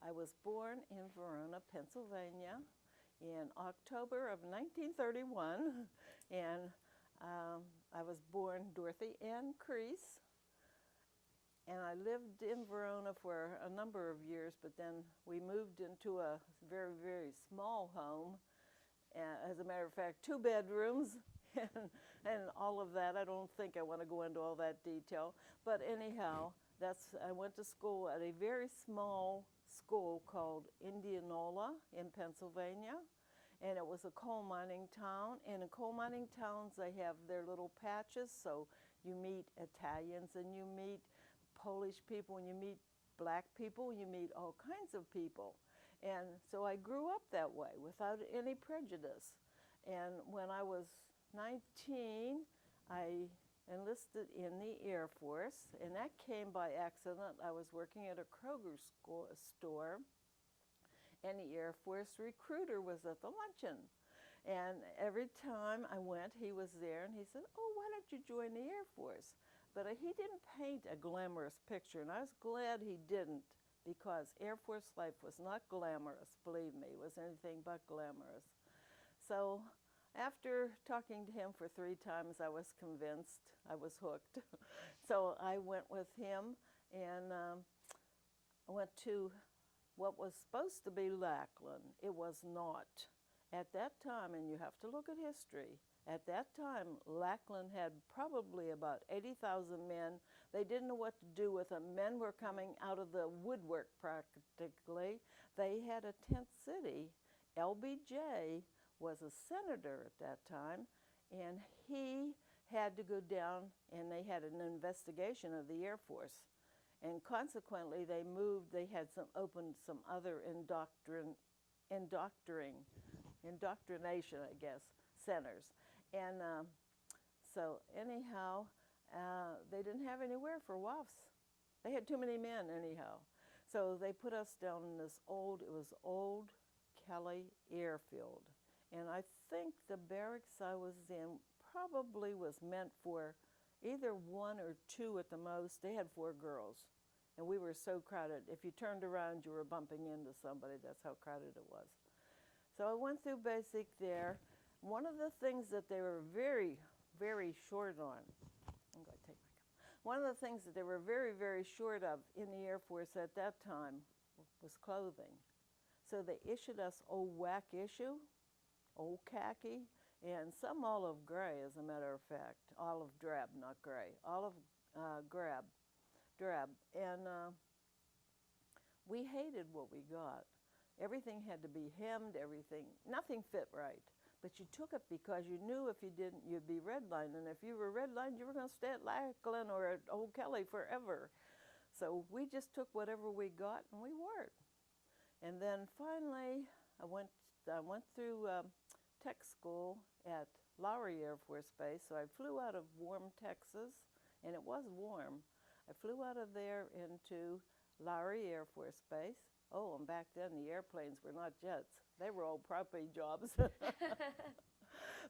I was born in Verona, Pennsylvania in October of 1931, and I was born Dorothy Ann Crease, and I lived in Verona for a number of years, but then we moved into a very, very small home. As a matter of fact, 2 bedrooms and all of that. I don't think I want to go into all that detail. But anyhow, I went to school at a very small school called Indianola in Pennsylvania. And it was a coal mining town. And in coal mining towns, they have their little patches. So you meet Italians and you meet Polish people and you meet black people, you meet all kinds of people. And so I grew up that way without any prejudice. And when I was 19, I enlisted in the Air Force, and that came by accident. I was working at a Kroger store, and the Air Force recruiter was at the luncheon. And every time I went, he was there, and he said, "Oh, why don't you join the Air Force?" But he didn't paint a glamorous picture, and I was glad he didn't, because Air Force life was not glamorous, believe me. It was anything but glamorous. So after talking to him for 3 times, I was convinced, I was hooked. So I went with him, and I went to what was supposed to be Lackland. It was not. At that time, and you have to look at history, at that time, Lackland had probably about 80,000 men. They didn't know what to do with them. Men were coming out of the woodwork practically. They had a tent city. LBJ was a senator at that time, and he had to go down, and they had an investigation of the Air Force. And consequently, they had opened some other indoctrination, I guess, centers. And so anyhow, they didn't have anywhere for WAFs. They had too many men anyhow. So they put us down in this old Kelly airfield. And I think the barracks I was in probably was meant for either 1 or 2 at the most. They had 4 girls. And we were so crowded. If you turned around, you were bumping into somebody. That's how crowded it was. So I went through basic there. One of the things that they were very, very short on, I'm going to take my cup. One of the things that they were very, very short of in the Air Force at that time was clothing. So they issued us old WAC issue, old khaki, and some olive gray, as a matter of fact. Olive drab, not gray. Olive drab. And we hated what we got. Everything had to be hemmed, nothing fit right. But you took it because you knew if you didn't, you'd be redlined. And if you were redlined, you were going to stay at Lackland or at Old Kelly forever. So we just took whatever we got and we wore it. And then finally, I went through tech school at Lowry Air Force Base. So I flew out of warm Texas, and it was warm. I flew out of there into Lowry Air Force Base. Oh, and back then the airplanes were not jets. They were old property jobs.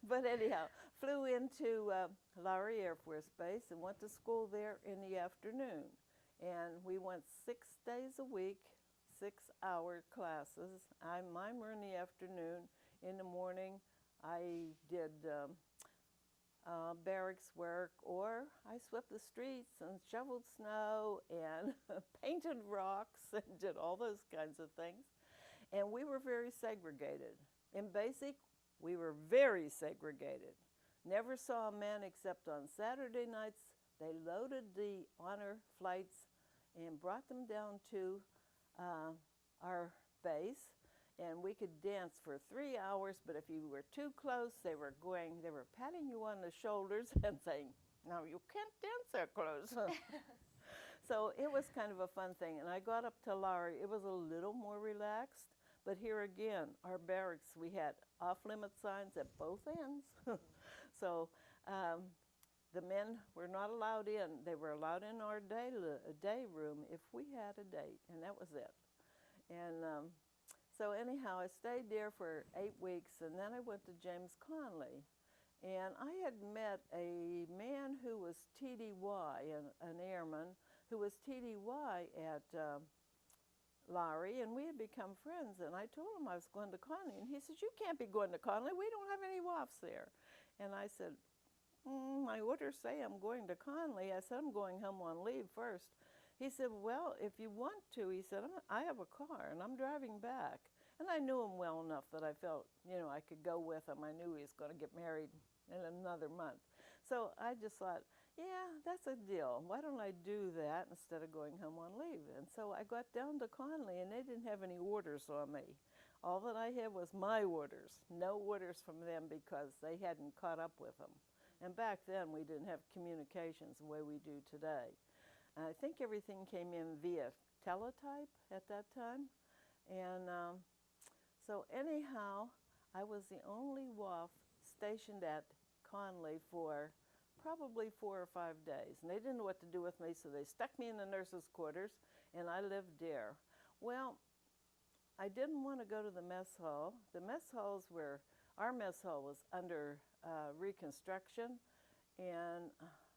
But anyhow, flew into Lowry Air Force Base and went to school there in the afternoon. And we went 6 days a week, 6-hour classes. Mine were in the afternoon. In the morning, I did barracks work, or I swept the streets and shoveled snow and painted rocks and did all those kinds of things. And we were very segregated. In basic, we were very segregated. Never saw a man except on Saturday nights. They loaded the honor flights and brought them down to our base. And we could dance for 3 hours, but if you were too close, they were patting you on the shoulders and saying, "No, you can't dance that close." So it was kind of a fun thing. And I got up to Lowry. It was a little more relaxed, but here again, our barracks, we had off-limit signs at both ends. So the men were not allowed in. They were allowed in our day room if we had a date, and that was it. And so anyhow, I stayed there for 8 weeks, and then I went to James Conley. And I had met a man who was TDY, an airman, who was TDY at Larry, and we had become friends. And I told him I was going to Conley, and he said, "You can't be going to Conley. We don't have any WAFs there." And I said, "My orders say I'm going to Conley." I said, "I'm going home on leave first." He said, "Well, if you want to," he said, "I have a car and I'm driving back." And I knew him well enough that I felt, I could go with him. I knew he was going to get married in another month. So I just thought, yeah, that's a deal. Why don't I do that instead of going home on leave? And so I got down to Conley, and they didn't have any orders on me. All that I had was my orders, no orders from them because they hadn't caught up with them. And back then, we didn't have communications the way we do today. And I think everything came in via teletype at that time. And so anyhow, I was the only WAF stationed at Conley for probably 4 or 5 days. And they didn't know what to do with me, so they stuck me in the nurses' quarters, and I lived there. Well, I didn't want to go to the mess hall. The mess halls were, our mess hall was under reconstruction, and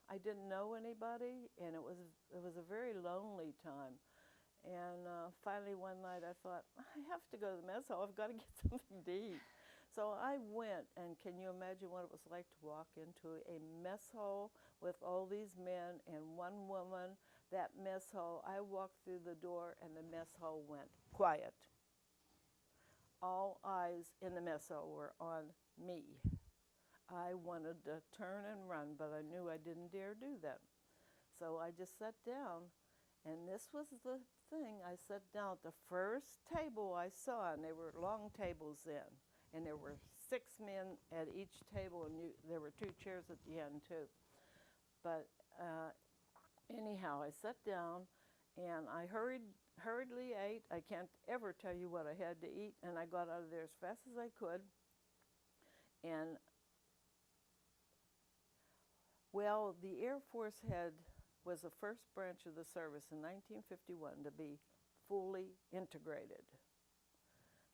I didn't know anybody, and it was a very lonely time. And finally one night I thought, I have to go to the mess hall. I've got to get something to eat. So I went, and can you imagine what it was like to walk into a mess hall with all these men and one woman? That mess hall, I walked through the door, and the mess hall went quiet. All eyes in the mess hall were on me. I wanted to turn and run, but I knew I didn't dare do that. So I just sat down, and this was the thing. I sat down at the first table I saw, and they were long tables then. And there were 6 men at each table, and there were 2 chairs at the end, too. But anyhow, I sat down, and I hurriedly ate. I can't ever tell you what I had to eat, and I got out of there as fast as I could. And, well, the Air Force was the first branch of the service in 1951 to be fully integrated.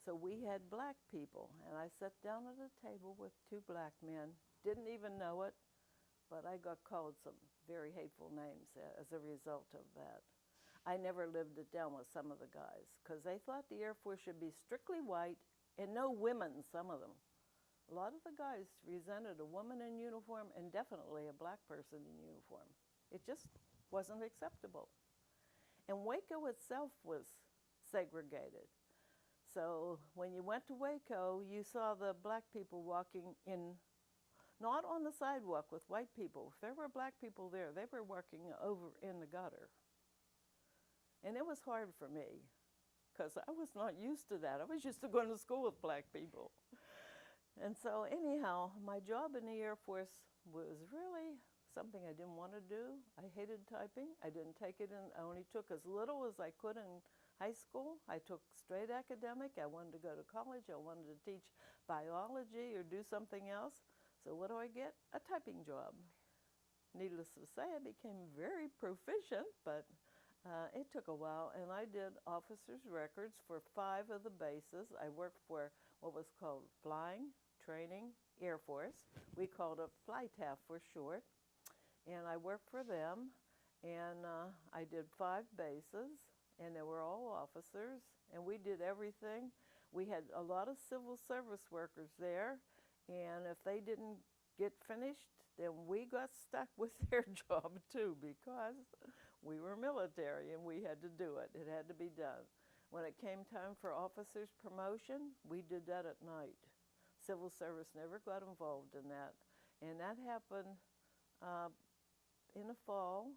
So we had black people, and I sat down at a table with 2 black men, didn't even know it, but I got called some very hateful names as a result of that. I never lived it down with some of the guys, because they thought the Air Force should be strictly white and no women, some of them. A lot of the guys resented a woman in uniform and definitely a black person in uniform. It just wasn't acceptable. And Waco itself was segregated. So when you went to Waco, you saw the black people walking in, not on the sidewalk with white people. If there were black people there, they were walking over in the gutter. And it was hard for me, because I was not used to that. I was used to going to school with black people. And so anyhow, my job in the Air Force was really something I didn't want to do. I hated typing. I didn't take it in. I only took as little as I could in high school. I took straight academic. I wanted to go to college. I wanted to teach biology or do something else. So what do I get? A typing job. Needless to say, I became very proficient, but it took a while, and I did officers' records for 5 of the bases. I worked for what was called Flying Training Air Force. We called it FlyTAF for short. And I worked for them, and I did 5 bases, and they were all officers, and we did everything. We had a lot of civil service workers there, and if they didn't get finished, then we got stuck with their job too, because we were military and we had to do it. It had to be done. When it came time for officers' promotion, we did that at night. Civil service never got involved in that. And that happened in the fall,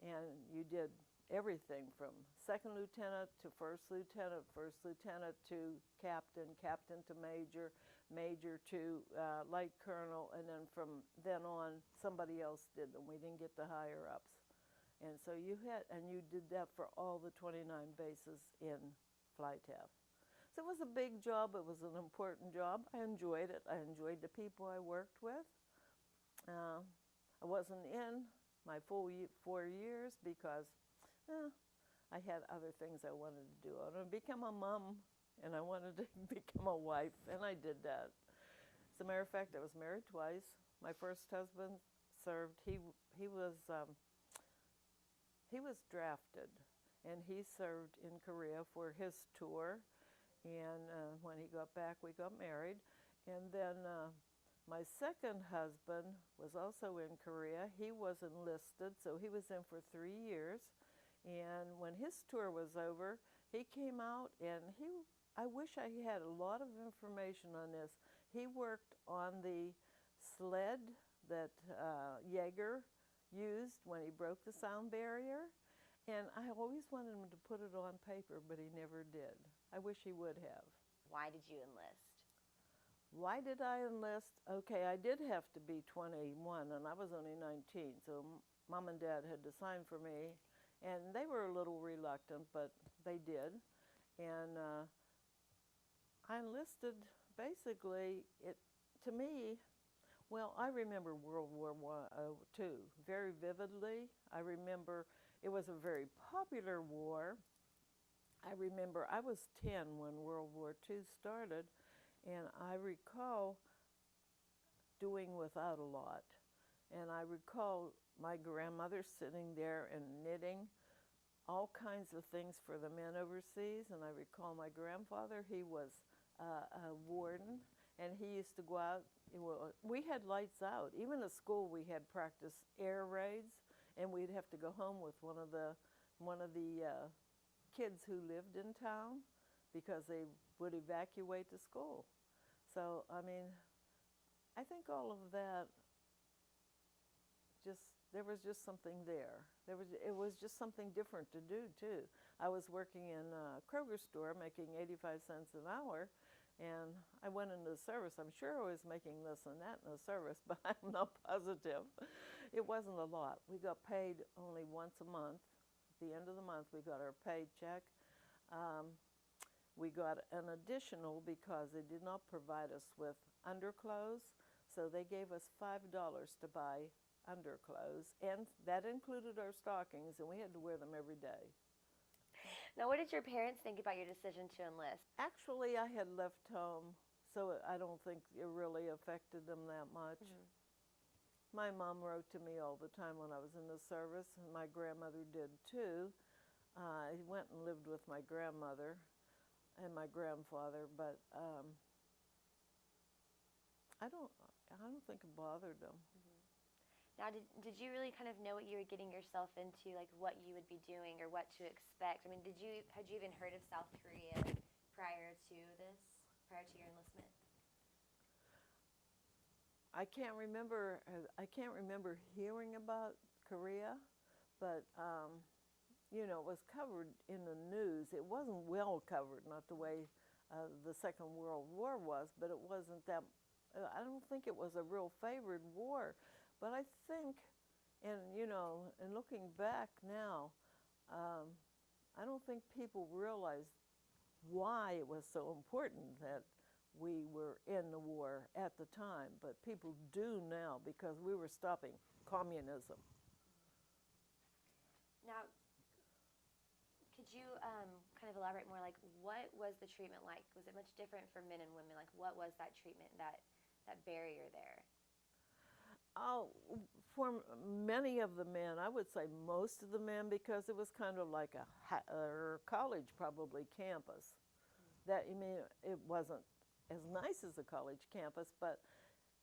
and you did everything from 2nd lieutenant to 1st lieutenant, 1st lieutenant to captain, captain to major, major to light colonel, and then from then on, somebody else did them. We didn't get the higher ups. And so you did that for all the 29 bases in FlyTAF. So it was a big job. It was an important job. I enjoyed it. I enjoyed the people I worked with. I wasn't in my full 4 years because I had other things I wanted to do. I wanted to become a mom, and I wanted to become a wife, and I did that. As a matter of fact, I was married twice. My first husband served. He was drafted. and he served in Korea for his tour. And when he got back, we got married. And then my second husband was also in Korea. He was enlisted, so he was in for 3 years. And when his tour was over, he came out, and I wish I had a lot of information on this. He worked on the sled that Jaeger used when he broke the sound barrier. And I always wanted him to put it on paper, but he never did. I wish he would have. Why did you enlist? Why did I enlist? Okay, I did have to be 21, and I was only 19, so Mom and Dad had to sign for me, and they were a little reluctant, but they did. And I enlisted, basically, to me, well, I remember World War II very vividly. I remember it was a very popular war. I remember I was 10 when World War II started, and I recall doing without a lot. And I recall my grandmother sitting there and knitting all kinds of things for the men overseas. And I recall my grandfather, he was a warden, and he used to go out. We had lights out. Even at school, we had practice air raids, and we'd have to go home with one of the kids who lived in town because they would evacuate the school. So, I mean, I think all of that, there was just something there. It was just something different to do, too. I was working in a Kroger store making 85 cents an hour, and I went into the service. I'm sure I was making less than that in the service, but I'm not positive. It wasn't a lot. We got paid only once a month. At the end of the month, we got our paycheck. We got an additional because they did not provide us with underclothes, so they gave us $5 to buy underclothes, and that included our stockings, and we had to wear them every day. Now, what did your parents think about your decision to enlist? Actually, I had left home, so I don't think it really affected them that much. Mm-hmm. My mom wrote to me all the time when I was in the service, and my grandmother did too. I went and lived with my grandmother and my grandfather, but I don't think it bothered them. Mm-hmm. Now, did you really kind of know what you were getting yourself into, like what you would be doing or what to expect? I mean, had you even heard of South Korea prior to your enlistment? I can't remember hearing about Korea, but it was covered in the news. It wasn't well covered, not the way the Second World War was, but it wasn't that. I don't think it was a real favored war. But I think, and looking back now, I don't think people realized why it was so important that we were in the war at the time. But people do now because we were stopping communism. Now, could you kind of elaborate more, like what was the treatment like? Was it much different for men and women? Like what was that treatment, that barrier there? Oh, for many of the men, I would say most of the men, because it was kind of like a college, probably, campus. It wasn't as nice as a college campus, but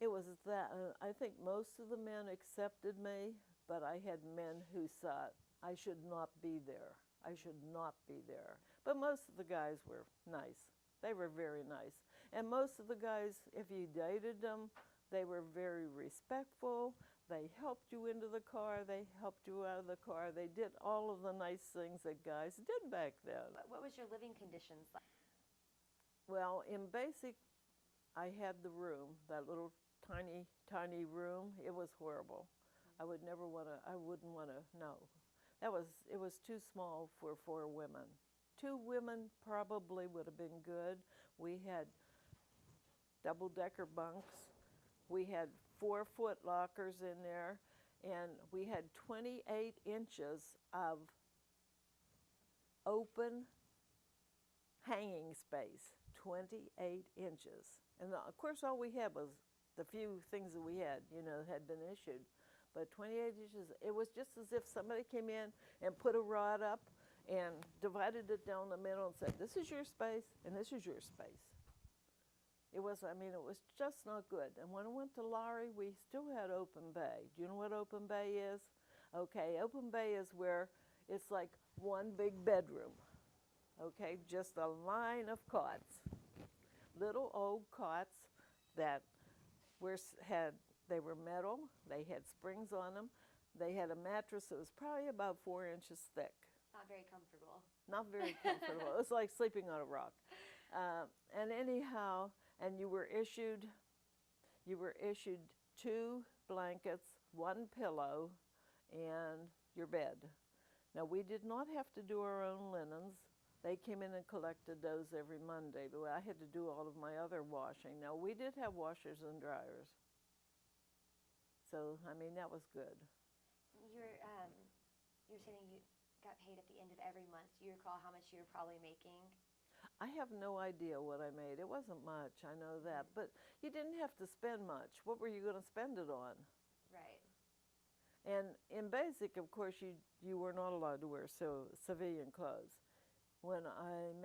it was that. I think most of the men accepted me, but I had men who thought I should not be there. I should not be there. But most of the guys were nice. They were very nice. And most of the guys, if you dated them, they were very respectful. They helped you into the car. They helped you out of the car. They did all of the nice things that guys did back then. What was your living conditions like? Well, in basic, I had the room, that little tiny, tiny room. It was horrible. I wouldn't want to, no. It was too small for 4 women. 2 women probably would have been good. We had double-decker bunks. We had 4-foot lockers in there, and we had 28 inches of open hanging space, 28 inches. And of course, all we had was the few things that we had, had been issued. But 28 inches, it was just as if somebody came in and put a rod up and divided it down the middle and said, this is your space and this is your space. It was just not good. And when I went to Lowry, we still had open bay. Do you know what open bay is? Okay, open bay is where it's like one big bedroom. Okay, just a line of cots, little old cots that they were metal. They had springs on them. They had a mattress that was probably about 4 inches thick. Not very comfortable. Not very comfortable. It was like sleeping on a rock. And anyhow, and you were issued 2 blankets, 1 pillow, and your bed. Now, we did not have to do our own linens. They came in and collected those every Monday, but I had to do all of my other washing. Now, we did have washers and dryers. So, that was good. You're saying you got paid at the end of every month. Do you recall how much you were probably making? I have no idea what I made. It wasn't much, I know that. But you didn't have to spend much. What were you going to spend it on? Right. And in basic, of course, you were not allowed to wear civilian clothes. When I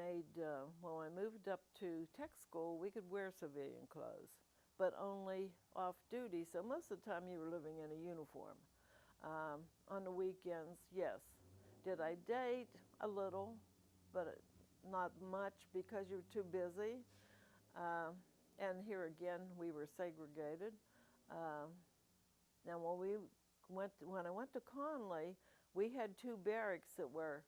moved up to tech school, we could wear civilian clothes, but only off duty. So most of the time you were living in a uniform. On the weekends, yes. Did I date? A little, but not much because you were too busy. And here again, we were segregated. Now, when I went to Conley, we had 2 barracks that were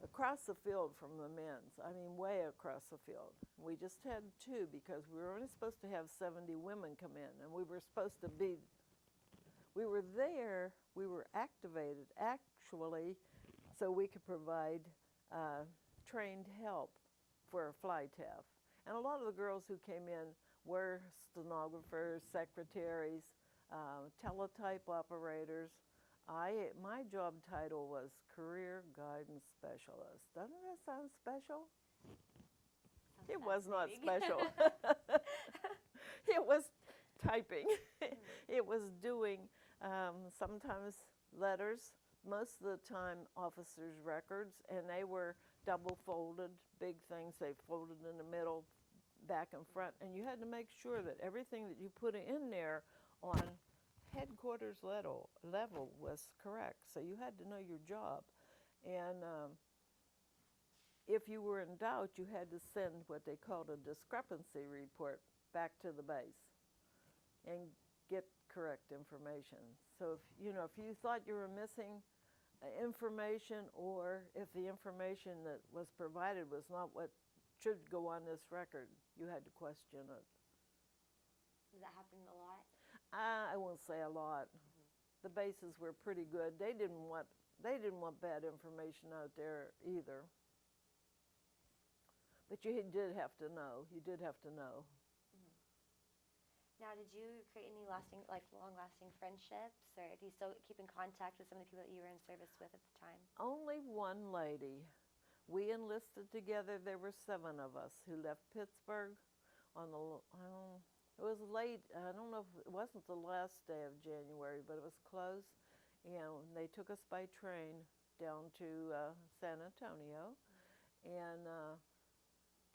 across the field from the men's. Way across the field. We just had 2 because we were only supposed to have 70 women come in, and we were there, we were activated actually so we could provide trained help for fly TAF. And a lot of the girls who came in were stenographers, secretaries, teletype operators. My job title was Career Guidance Specialist. Doesn't that sound special? It was not special. It was typing. It was doing sometimes letters, most of the time officers' records, and they were double folded, big things. They folded in the middle, back and front, and you had to make sure that everything that you put in there on headquarters level was correct. So you had to know your job. And if you were in doubt, you had to send what they called a discrepancy report back to the base and get correct information. So if you thought you were missing information, or if the information that was provided was not what should go on this record, you had to question it. Does that happen a lot? I won't say a lot. The bases were pretty good. They didn't want bad information out there either. But you did have to know. You did have to know. Now, did you create any long-lasting friendships, or do you still keep in contact with some of the people that you were in service with at the time? Only one lady. We enlisted together. There were 7 of us who left Pittsburgh on it was late. I don't know if it wasn't the last day of January, but it was close. And they took us by train down to San Antonio. And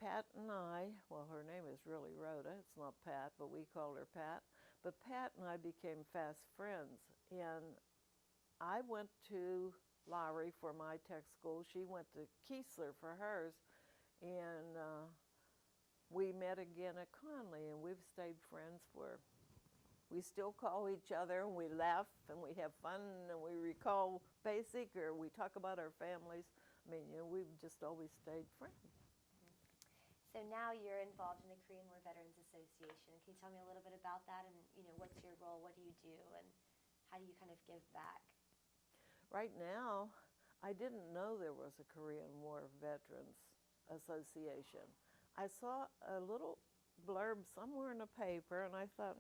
Pat and I, well, her name is really Rhoda. It's not Pat, but we called her Pat. But Pat and I became fast friends. And I went to Lowry for my tech school. She went to Keesler for hers. And we met again at Conley, and we've stayed friends we still call each other, and we laugh, and we have fun, and we recall basic, or we talk about our families. We've just always stayed friends. So now you're involved in the Korean War Veterans Association. Can you tell me a little bit about that, and what's your role, what do you do, and how do you kind of give back? Right now, I didn't know there was a Korean War Veterans Association. I saw a little blurb somewhere in a paper, and I thought,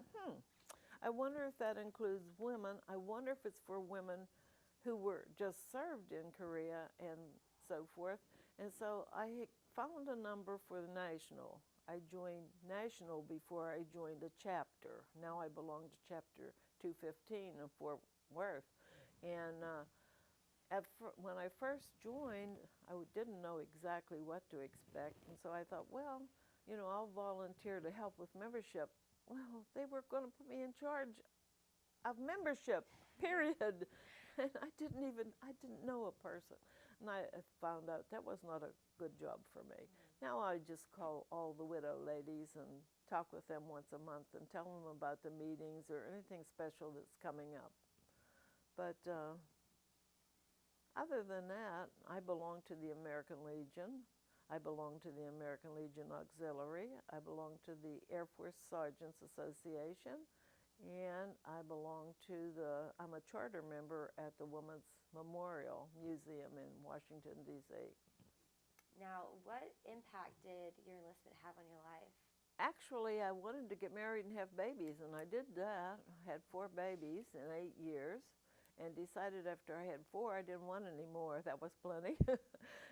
I wonder if that includes women. I wonder if it's for women who were just served in Korea and so forth. And so I found a number for the national. I joined national before I joined a chapter. Now I belong to chapter 215 in Fort Worth. And when I first joined, didn't know exactly what to expect, and so I thought, well, I'll volunteer to help with membership. Well, they were going to put me in charge of membership, period. And I didn't know a person. And I found out that was not a good job for me. Now I just call all the widow ladies and talk with them once a month and tell them about the meetings or anything special that's coming up. But other than that, I belong to the American Legion. I belong to the American Legion Auxiliary. I belong to the Air Force Sergeants Association. And I'm a charter member at the Women's Memorial Museum in Washington, D.C. Now, what impact did your enlistment have on your life? Actually, I wanted to get married and have babies, and I did that. I had 4 babies in 8 years. And decided after I had 4, I didn't want any more. That was plenty.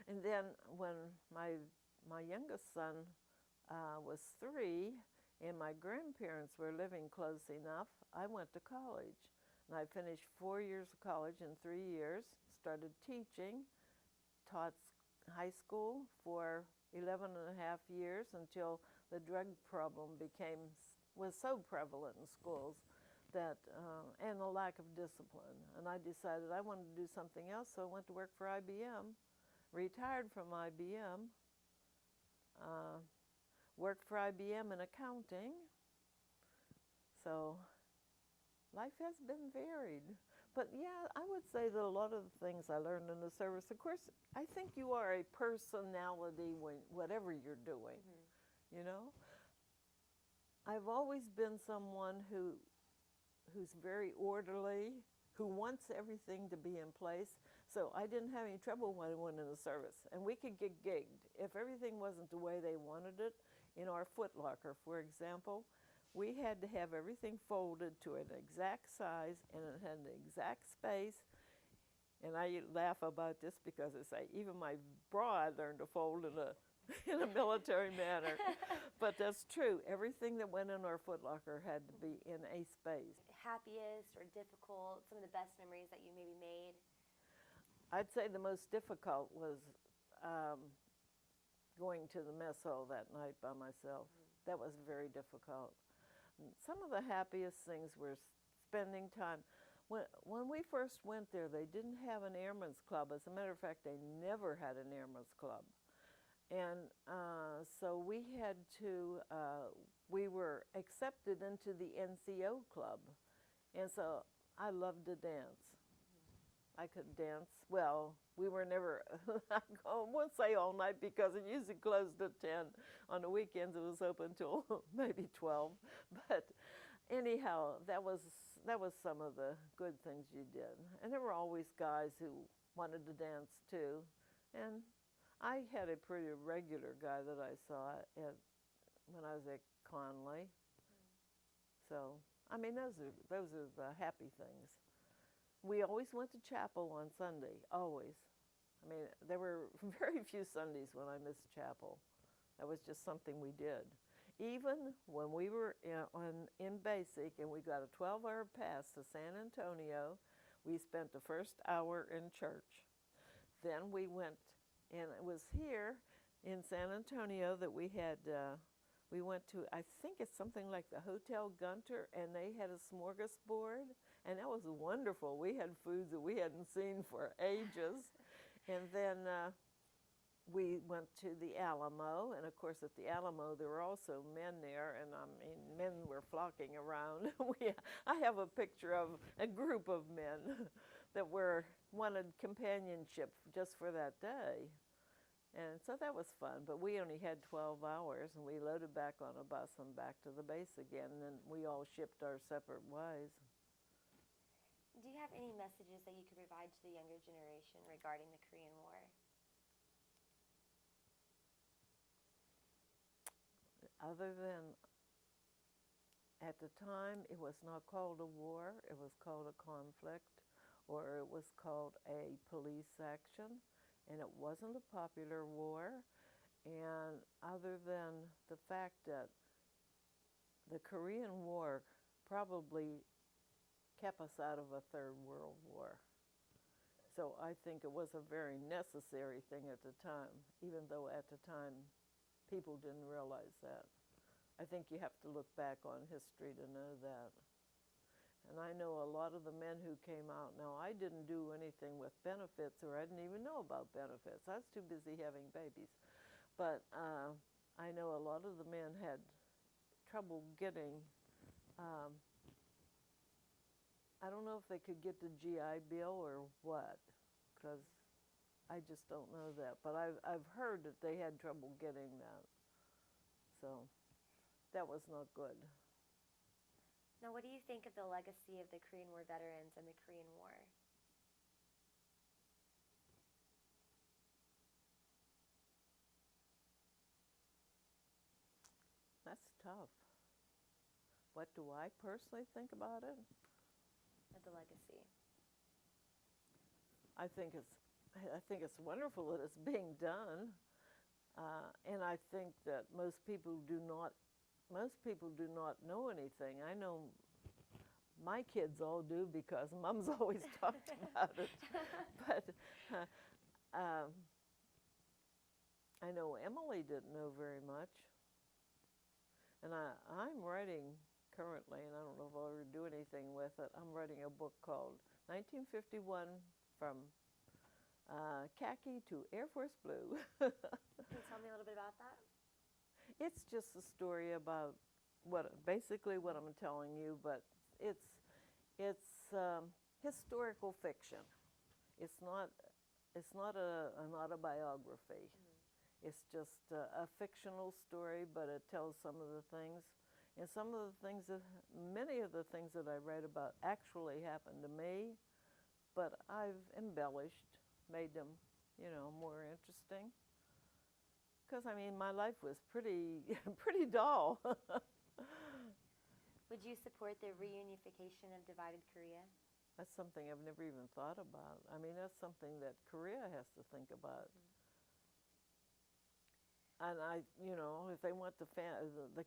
And then when my youngest son was 3, and my grandparents were living close enough, I went to college. And I finished 4 years of college in 3 years, started teaching, taught high school for 11 and a half years until the drug problem was so prevalent in schools that and a lack of discipline. And I decided I wanted to do something else, so I went to work for IBM, retired from IBM, worked for IBM in accounting. So life has been varied. But yeah, I would say that a lot of the things I learned in the service, of course, I think you are a personality whatever you're doing, I've always been someone who's very orderly, who wants everything to be in place. So I didn't have any trouble when I went in the service. And we could get gigged. If everything wasn't the way they wanted it, in our footlocker, for example, we had to have everything folded to an exact size and it had an exact space. And I laugh about this because I say, even my bra I learned to fold in a military manner. But that's true. Everything that went in our footlocker had to be in a space. Happiest or difficult, some of the best memories that you maybe made? I'd say the most difficult was going to the mess hall that night by myself. That was very difficult. And some of the happiest things were spending time. When we first went there, they didn't have an airman's club. As a matter of fact, they never had an airman's club. And so we were accepted into the NCO club. And so I loved to dance. I could dance. Well, we were never, I won't say all night because it usually closed at 10. On the weekends it was open till maybe 12. But anyhow, that was some of the good things you did. And there were always guys who wanted to dance too. And I had a pretty regular guy that I saw when I was at Conley. So, I mean, those are the happy things. We always went to chapel on Sunday, always. I mean, there were very few Sundays when I missed chapel. That was just something we did. Even when we were in basic and we got a 12-hour pass to San Antonio, we spent the first hour in church. Then we went, and it was here in San Antonio that we went to, I think it's something like the Hotel Gunter, and they had a smorgasbord, and that was wonderful. We had foods that we hadn't seen for ages. And then we went to the Alamo, and of course at the Alamo there were also men there, and I mean, men were flocking around. I have a picture of a group of men that wanted companionship just for that day. And so that was fun, but we only had 12 hours, and we loaded back on a bus and back to the base again, and then we all shipped our separate ways. Do you have any messages that you could provide to the younger generation regarding the Korean War? Other than, at the time, it was not called a war, it was called a conflict, or it was called a police action. And it wasn't a popular war. And other than the fact that the Korean War probably kept us out of a third world war. So I think it was a very necessary thing at the time, even though at the time people didn't realize that. I think you have to look back on history to know that. And I know a lot of the men who came out. Now, I didn't do anything with benefits, or I didn't even know about benefits. I was too busy having babies. But I know a lot of the men had trouble getting, I don't know if they could get the GI Bill or what, because I just don't know that. But I've heard that they had trouble getting that. So that was not good. Now, what do you think of the legacy of the Korean War veterans and the Korean War? That's tough. What do I personally think about it? Of the legacy. I think it's wonderful that it's being done, and I think that most people do not know anything. I know my kids all do because Mom's always talked about it, but I know Emily didn't know very much, and I'm writing currently, and I don't know if I'll ever do anything with it. I'm writing a book called 1951 from khaki to Air Force Blue. Can you tell me a little bit about that? It's just a story about basically what I'm telling you, but it's historical fiction. It's not an autobiography. Mm-hmm. It's just a fictional story, but it tells some of the things. And many of the things that I read about actually happened to me, but I've embellished, made them, more interesting. Because, I mean, my life was pretty dull. Would you support the reunification of divided Korea? That's something I've never even thought about. I mean, that's something that Korea has to think about. Mm-hmm. And if they want the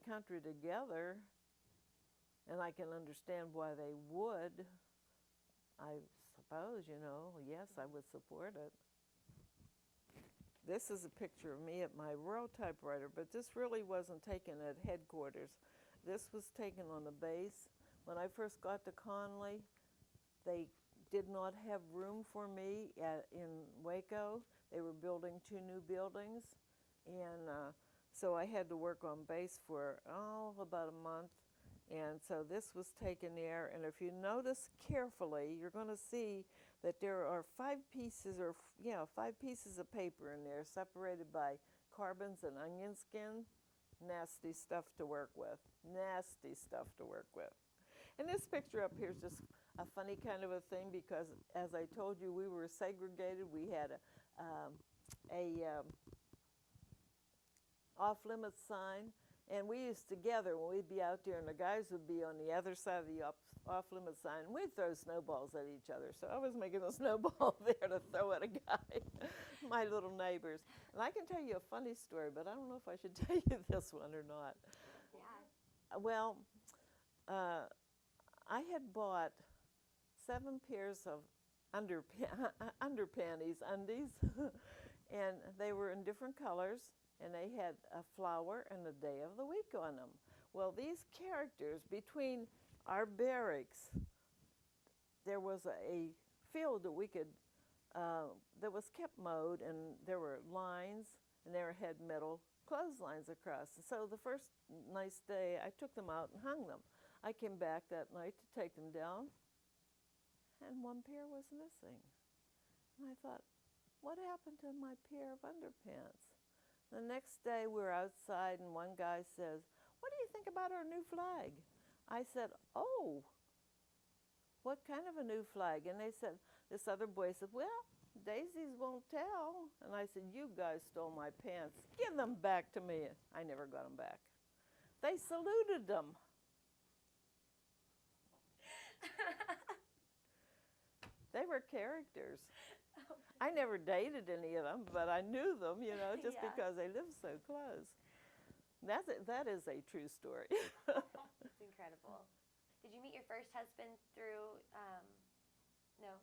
country together, and I can understand why they would, I suppose, yes, I would support it. This is a picture of me at my Royal typewriter, but this really wasn't taken at headquarters. This was taken on the base. When I first got to Conley, they did not have room for me in Waco. They were building 2 new buildings. And so I had to work on base for, about a month. And so this was taken there. And if you notice carefully, you're going to see that there are 5 pieces of paper in there separated by carbons and onion skin. Nasty stuff to work with. Nasty stuff to work with. And this picture up here is just a funny kind of a thing because, as I told you, we were segregated. We had a off-limits sign, and we used to gather when we'd be out there, and the guys would be on the other side of the off-limits sign, and we'd throw snowballs at each other. So I was making a snowball there to throw at a guy, my little neighbors. And I can tell you a funny story, but I don't know if I should tell you this one or not. Yeah. Well, I had bought 7 pairs of underpanties, undies, and they were in different colors. And they had a flower and a day of the week on them. Well, these characters, between our barracks, there was a field that we could, that was kept mowed, and there were lines, and there had metal clotheslines across. And so the first nice day, I took them out and hung them. I came back that night to take them down, and 1 pair was missing. And I thought, what happened to my pair of underpants? The next day we were outside and one guy says, "What do you think about our new flag?" I said, "Oh, what kind of a new flag?" And this other boy said, "Well, daisies won't tell." And I said, "You guys stole my pants. Give them back to me." I never got them back. They saluted them. They were characters. I never dated any of them, but I knew them, just because they lived so close. That is a true story. It's incredible. Did you meet your first husband through, no?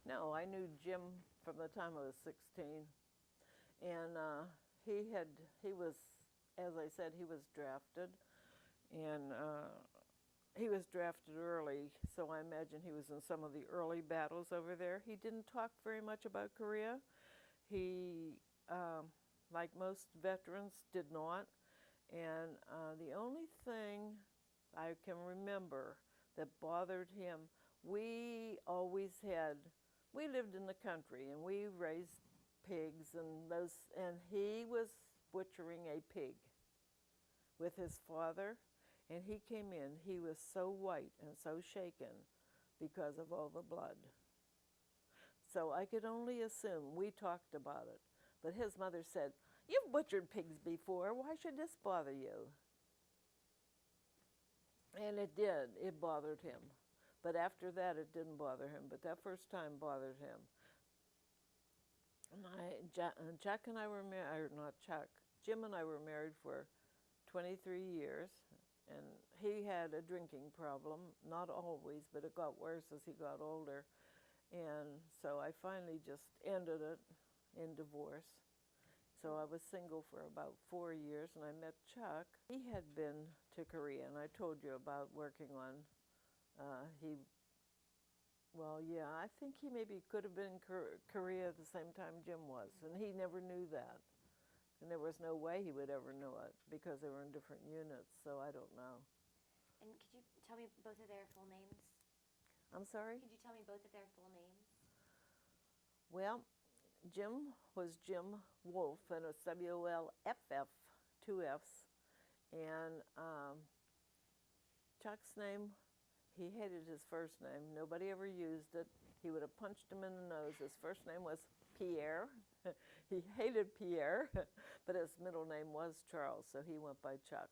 No, I knew Jim from the time I was 16, and he was, as I said, he was drafted, and he was drafted early, so I imagine he was in some of the early battles over there. He didn't talk very much about Korea. He, like most veterans, did not. And the only thing I can remember that bothered him, we lived in the country and we raised pigs and he was butchering a pig with his father, and he came in. He was so white and so shaken because of all the blood. So I could only assume we talked about it. But his mother said, "You've butchered pigs before. Why should this bother you?" And it did. It bothered him. But after that, it didn't bother him. But that first time bothered him. And Chuck and I were married, not Chuck, Jim and I were married for 23 years. And he had a drinking problem, not always, but it got worse as he got older. And so I finally just ended it in divorce. So I was single for about 4 years, and I met Chuck. He had been to Korea, and I told you about working on, I think he maybe could have been in Korea at the same time Jim was, and he never knew that. And there was no way he would ever know it because they were in different units, so I don't know. And could you tell me both of their full names? I'm sorry? Could you tell me both of their full names? Well, Jim was Jim Wolf, and it's WOLFF, two F's. And Chuck's name, he hated his first name. Nobody ever used it. He would have punched him in the nose. His first name was Pierre. He hated Pierre, but his middle name was Charles, so he went by Chuck.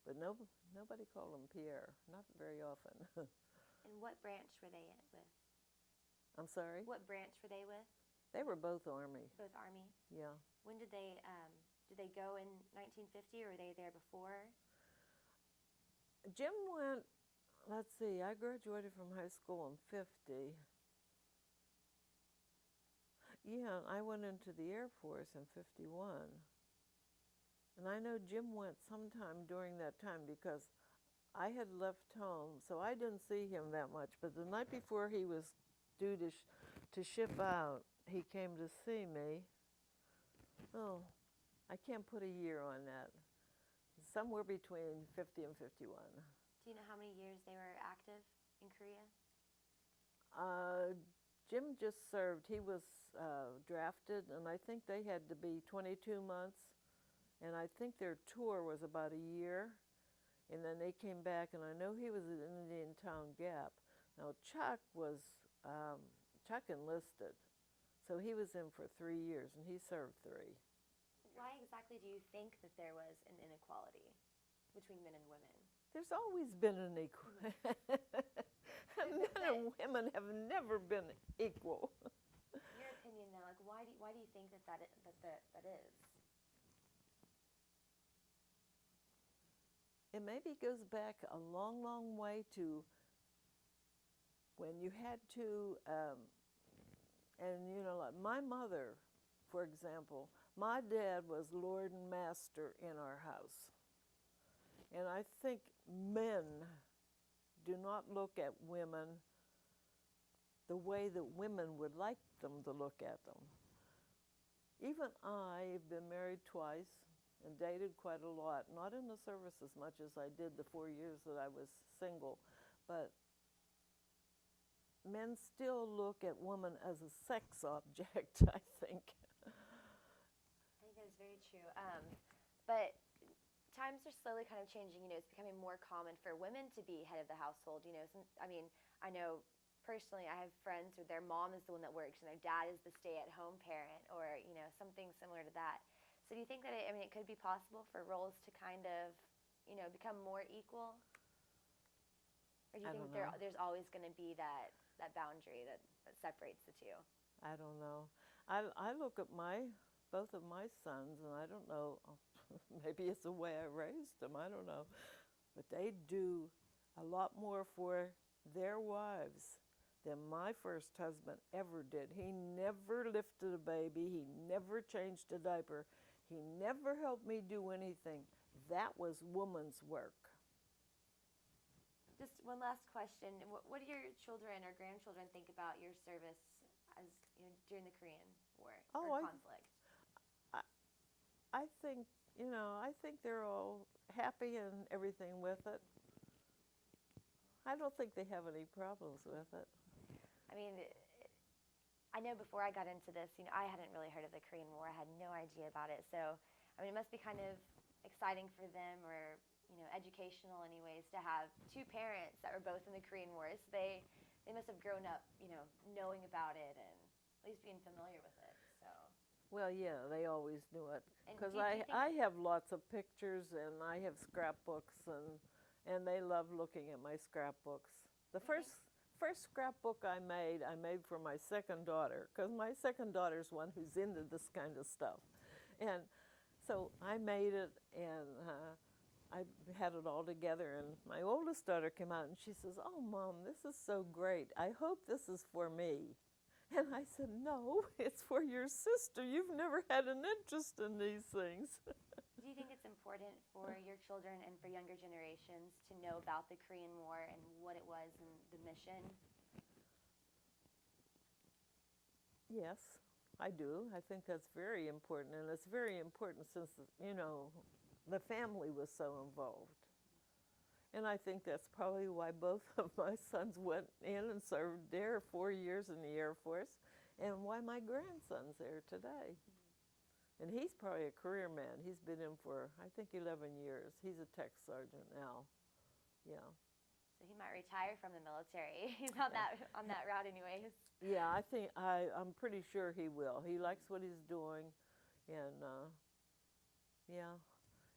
But nobody called him Pierre, not very often. And what branch were they with? I'm sorry? What branch were they with? They were both Army. Both Army? Yeah. When did they go in 1950, or were they there before? Jim went, let's see, I graduated from high school in 50. Yeah, I went into the Air Force in 51. And I know Jim went sometime during that time because I had left home, so I didn't see him that much. But the night before he was due to ship out, he came to see me. Oh, I can't put a year on that. Somewhere between 50 and 51. Do you know how many years they were active in Korea? Jim just served. He was drafted, and I think they had to be 22 months. And I think their tour was about a year. And then they came back, and I know he was at Indian Town Gap. Now, Chuck enlisted. So he was in for 3 years, and he served 3. Why exactly do you think that there was an inequality between men and women? There's always been an equal. Men and women have never been equal. In your opinion, though, like why do you think that is? It maybe goes back a long, long way to when you had to, like my mother, for example, my dad was Lord and Master in our house. And I think men do not look at women the way that women would like them to look at them. Even I've been married twice and dated quite a lot, not in the service as much as I did the 4 years that I was single, but men still look at women as a sex object, I think. I think that is very true. But times are slowly kind of changing. It's becoming more common for women to be head of the household. I know personally, I have friends where their mom is the one that works and their dad is the stay-at-home parent, or something similar to that. So do you think that it could be possible for roles to kind of become more equal? Or do you think there's always going to be that boundary that separates the two? I don't know. I look at both of my sons, and I don't know, maybe it's the way I raised them, I don't know. But they do a lot more for their wives than my first husband ever did. He never lifted a baby. He never changed a diaper. He never helped me do anything. That was woman's work. Just one last question. What do your children or grandchildren think about your service as during the Korean War or conflict? I think, I think they're all happy and everything with it. I don't think they have any problems with it. I mean, I know before I got into this, I hadn't really heard of the Korean War. I had no idea about it. So, I mean, it must be kind of exciting for them, or educational anyways, to have two parents that were both in the Korean War. So they must have grown up, knowing about it and at least being familiar with it. So. Well, yeah, they always knew it, And because do you think- I have lots of pictures and I have scrapbooks, and they love looking at my scrapbooks. The first scrapbook I made for my second daughter, because my second daughter's one who's into this kind of stuff, and so I made it, and I had it all together, and my oldest daughter came out and she says, "Oh, Mom, this is so great. I hope this is for me." And I said, "No, it's for your sister. You've never had an interest in these things." Do you think it's important for your children and for younger generations to know about the Korean War and what it was and the mission? Yes, I do. I think that's very important, and it's very important since, the family was so involved. And I think that's probably why both of my sons went in and served there 4 years in the Air Force, and why my grandson's there today. And he's probably a career man. He's been in for, I think, 11 years. He's a tech sergeant now. Yeah. So he might retire from the military. He's on that route anyways. Yeah, I'm pretty sure he will. He likes what he's doing, and yeah.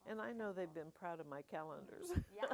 And I know they've been proud of my calendars. Yeah.